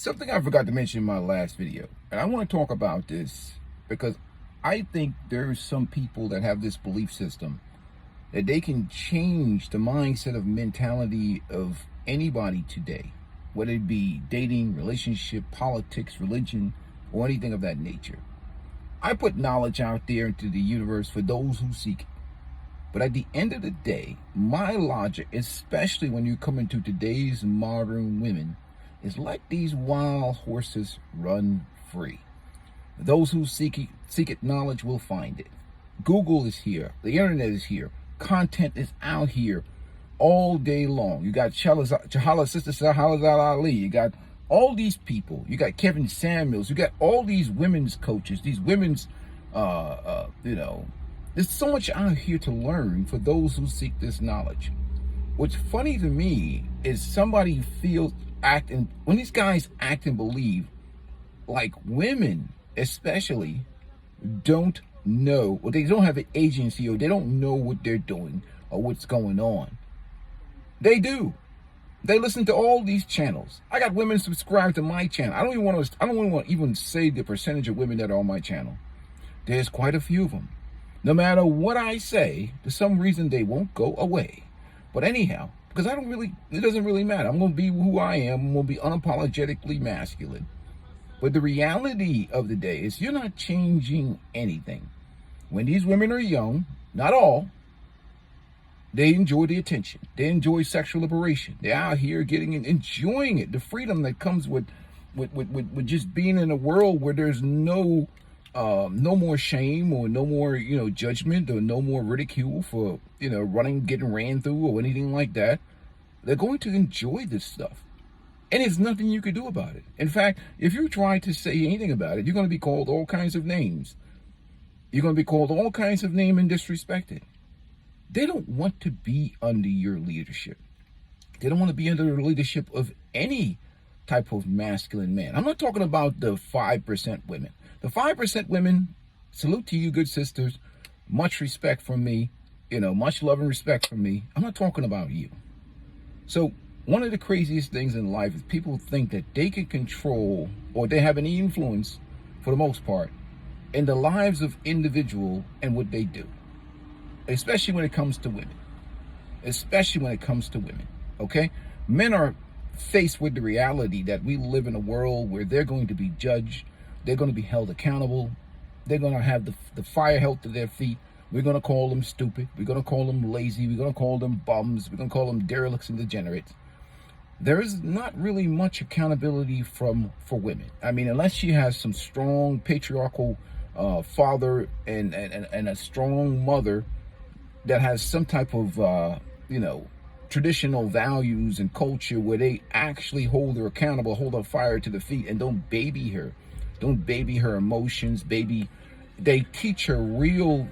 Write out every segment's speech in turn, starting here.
Something I forgot to mention in my last video, and I want to talk about this because I think there's some people that have this belief system that they can change the mindset of mentality of anybody today, whether it be dating, relationship, politics, religion, or anything of that nature. I put knowledge out there into the universe for those who seek it. But at the end of the day, my logic, especially when you come into today's modern women, is let these wild horses run free. Those who seek it knowledge will find it. Google is here. The internet is here. Content is out here all day long. You got Sister Shahrazad Ali. You got all these people. You got Kevin Samuels. You got all these women's coaches, these women's, there's so much out here to learn for those who seek this knowledge. What's funny to me is somebody when these guys act and believe like women especially don't know, or they don't have an agency, or they don't know what they're doing or what's going on. They do. They listen to all these channels. I got women subscribed to my channel. I don't even want to even say the percentage of women that are on my channel. There's quite a few of them. No matter what I say, for some reason they won't go away. But anyhow, because it doesn't really matter. I'm going to be who I am. I'm going to be unapologetically masculine. But the reality of the day is you're not changing anything. When these women are young, not all, they enjoy the attention. They enjoy sexual liberation. They're out here enjoying it. The freedom that comes with just being in a world where there's no more shame, or no more, judgment, or no more ridicule for, getting ran through or anything like that. They're going to enjoy this stuff. And there's nothing you can do about it. In fact, if you try to say anything about it, you're going to be called all kinds of names. You're going to be called all kinds of names and disrespected. They don't want to be under your leadership. They don't want to be under the leadership of any type of masculine man. I'm not talking about the 5% women. The 5% women, salute to you, good sisters. Much respect from me. Much love and respect from me. I'm not talking about you. So one of the craziest things in life is people think that they can control, or they have any influence, for the most part, in the lives of individual and what they do. Especially when it comes to women. Okay? Men are faced with the reality that we live in a world where they're going to be judged. They're going to be held accountable. They're going to have the fire held to their feet. We're going to call them stupid. We're going to call them lazy. We're going to call them bums. We're going to call them derelicts and degenerates. There is not really much accountability for women. I mean, unless she has some strong patriarchal father and a strong mother that has some type of, traditional values and culture where they actually hold her accountable, hold her fire to the feet, and don't baby her. Don't baby her emotions, They teach her real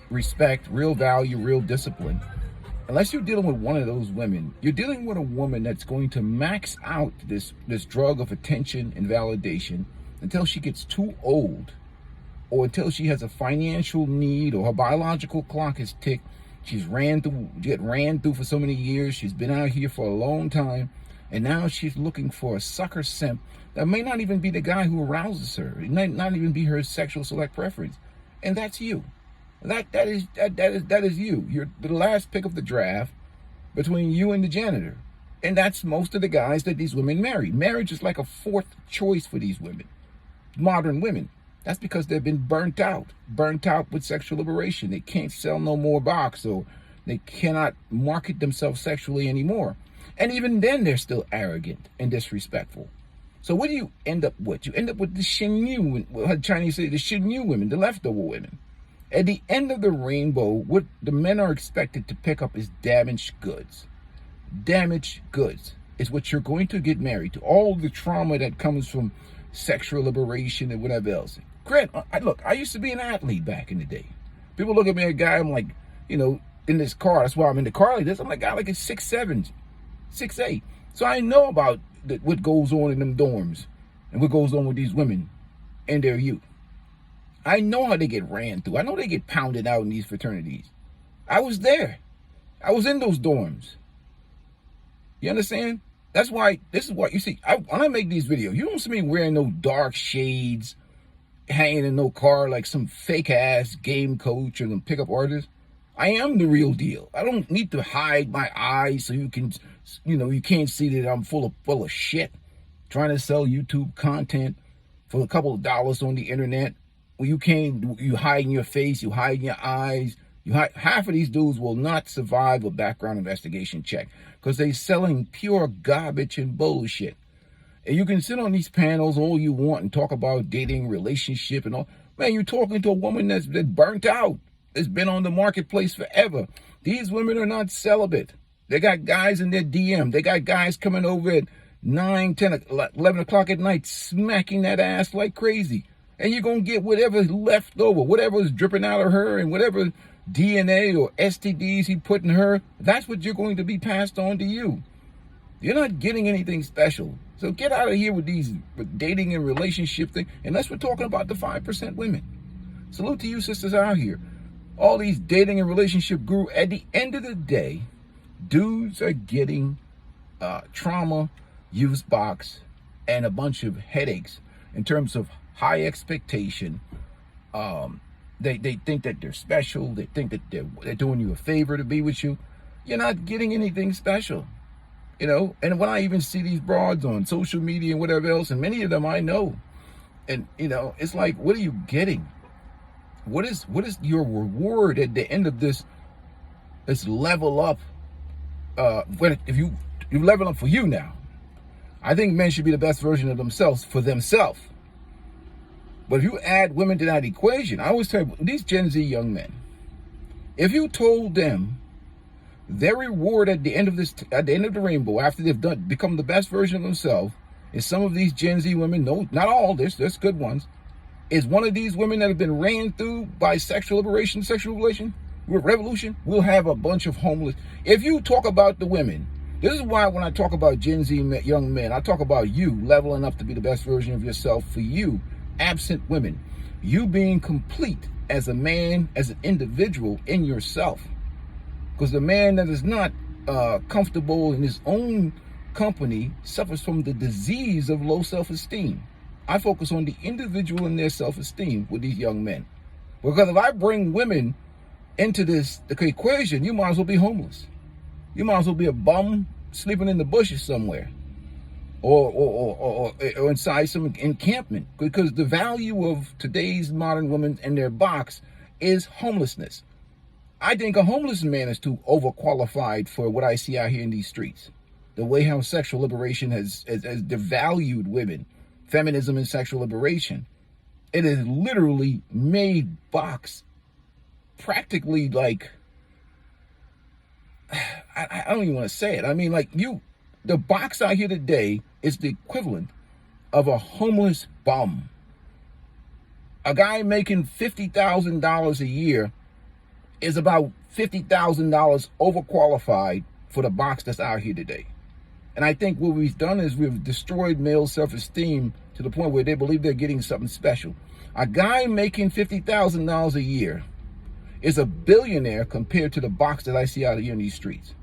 respect, real value, real discipline. Unless you're dealing with one of those women, you're dealing with a woman that's going to max out this drug of attention and validation until she gets too old, or until she has a financial need, or her biological clock is ticked. She's ran through for so many years. She's been out here for a long time. And now she's looking for a sucker simp that may not even be the guy who arouses her. It might not even be her sexual select preference. And that's you. That is you. You're the last pick of the draft between you and the janitor. And that's most of the guys that these women marry. Marriage is like a fourth choice for these women. Modern women. That's because they've been burnt out with sexual liberation. They can't sell no more box, or they cannot market themselves sexually anymore. And even then, they're still arrogant and disrespectful. So what do you end up with? You end up with the Xinyu, Chinese say the Xinyu women, the leftover women. At the end of the rainbow, what the men are expected to pick up is damaged goods. Damaged goods is what you're going to get married to. All the trauma that comes from sexual liberation and whatever else. Grant, I used to be an athlete back in the day. People look at me, a guy, I'm like, in this car. That's why I'm in the car like this. I'm like a guy like a 6'7", 6'8". So I know about what goes on in them dorms and what goes on with these women and their youth. I know how they get ran through. I know they get pounded out in these fraternities. I was there. I was in those dorms. You understand? That's why, this is what you see. When I make these videos, you don't see me wearing no dark shades, hanging in no car like some fake ass game coach or some pickup artist. I am the real deal. I don't need to hide my eyes so you can, you can't see that I'm full of shit, trying to sell YouTube content for a couple of dollars on the internet. Well, you hide in your face, you hide in your eyes. Half of these dudes will not survive a background investigation check because they're selling pure garbage and bullshit. And you can sit on these panels all you want and talk about dating, relationship, and all. Man, you're talking to a woman that's burnt out. It's been on the marketplace forever. These women are not celibate. They got guys in their DM. They got guys coming over at 9, 10, 11 o'clock at night, smacking that ass like crazy. And you're going to get whatever's left over, whatever's dripping out of her, and whatever DNA or STDs he put in her, that's what you're going to be passed on to you. You're not getting anything special. So get out of here with these dating and relationship thing, unless we're talking about the 5% women. Salute to you sisters out here. All these dating and relationship guru, at the end of the day, dudes are getting trauma, use box, and a bunch of headaches in terms of high expectation. They think that they're special. They think that they're doing you a favor to be with you. You're not getting anything special. And when I even see these broads on social media and whatever else, and many of them I know, and it's like, what are you getting? What is your reward at the end of this level up? If you level up for you now, I think men should be the best version of themselves for themselves. But if you add women to that equation, I always tell you, these Gen Z young men, if you told them their reward at the end of the rainbow, after they've become the best version of themselves, is some of these Gen Z women, no, not all, there's good ones, is one of these women that have been ran through by sexual revolution, we'll have a bunch of homeless. If you talk about the women, this is why when I talk about Gen Z young men, I talk about you leveling up to be the best version of yourself for you, absent women. You being complete as a man, as an individual in yourself. Because the man that is not comfortable in his own company suffers from the disease of low self-esteem. I focus on the individual and their self-esteem with these young men. Because if I bring women into the equation, you might as well be homeless. You might as well be a bum sleeping in the bushes somewhere, or inside some encampment. Because the value of today's modern women and their box is homelessness. I think a homeless man is too overqualified for what I see out here in these streets. The way how sexual liberation has devalued women, feminism and sexual liberation, it has literally made box practically like, I don't even want to say it. I mean, like the box out here today is the equivalent of a homeless bum. A guy making $50,000 a year is about $50,000 overqualified for the box that's out here today. And I think what we've done is we've destroyed male self-esteem to the point where they believe they're getting something special. A guy making $50,000 a year is a billionaire compared to the box that I see out here in these streets.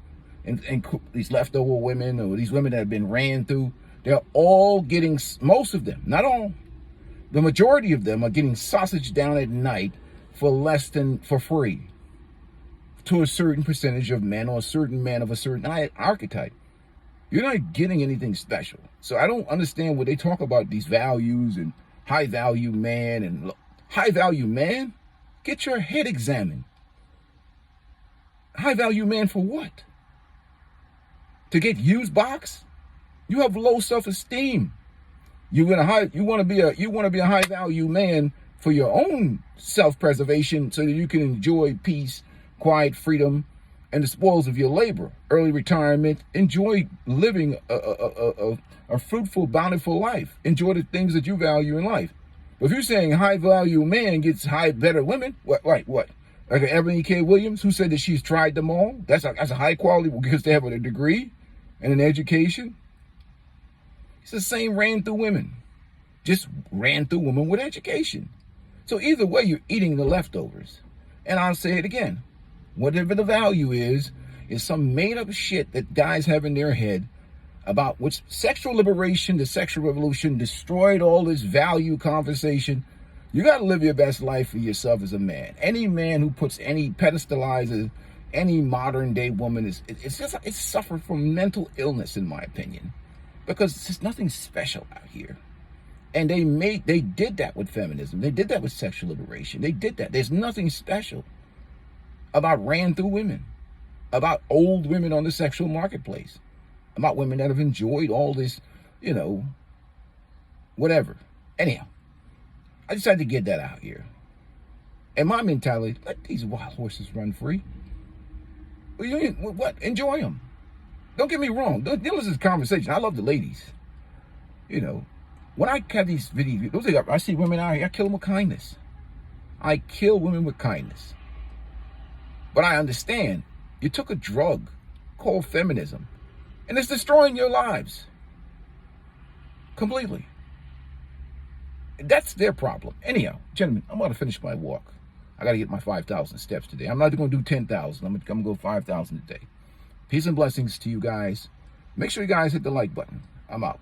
And these leftover women, or these women that have been ran through, they're all getting, most of them, not all, the majority of them are getting sausage down at night for free to a certain percentage of men, or a certain man of a certain archetype. You're not getting anything special. So I don't understand when they talk about these values and high value man and high value man. Get your head examined. High value man for what? To get used box? You have low self-esteem. You want to be a high value man for your own self-preservation, so that you can enjoy peace, quiet, freedom, and the spoils of your labor, early retirement. Enjoy living a fruitful, bountiful life. Enjoy the things that you value in life. But if you're saying high value man gets better women, what? Like Ebony K. Williams, who said that she's tried them all? That's a high quality because they have a degree and an education. It's the same ran through women, just ran through women with education. So either way, you're eating the leftovers. And I'll say it again. Whatever the value is some made up shit that guys have in their head about which sexual liberation, the sexual revolution destroyed all this value conversation. You got to live your best life for yourself as a man. Any man who puts any pedestalizes any modern day woman it's suffered from mental illness, in my opinion, because there's nothing special out here. And they did that with feminism. They did that with sexual liberation. They did that. There's nothing special about ran through women, about old women on the sexual marketplace, about women that have enjoyed all this, whatever. Anyhow, I decided to get that out here. And my mentality, let these wild horses run free. What? Enjoy them. Don't get me wrong. Don't listen to this conversation. I love the ladies. When I have these videos, I see women out here, I kill them with kindness. I kill women with kindness. But I understand you took a drug called feminism, and it's destroying your lives completely. That's their problem. Anyhow, gentlemen, I'm about to finish my walk. I got to get my 5,000 steps today. I'm not going to do 10,000. I'm going to go 5,000 a day. Peace and blessings to you guys. Make sure you guys hit the like button. I'm out.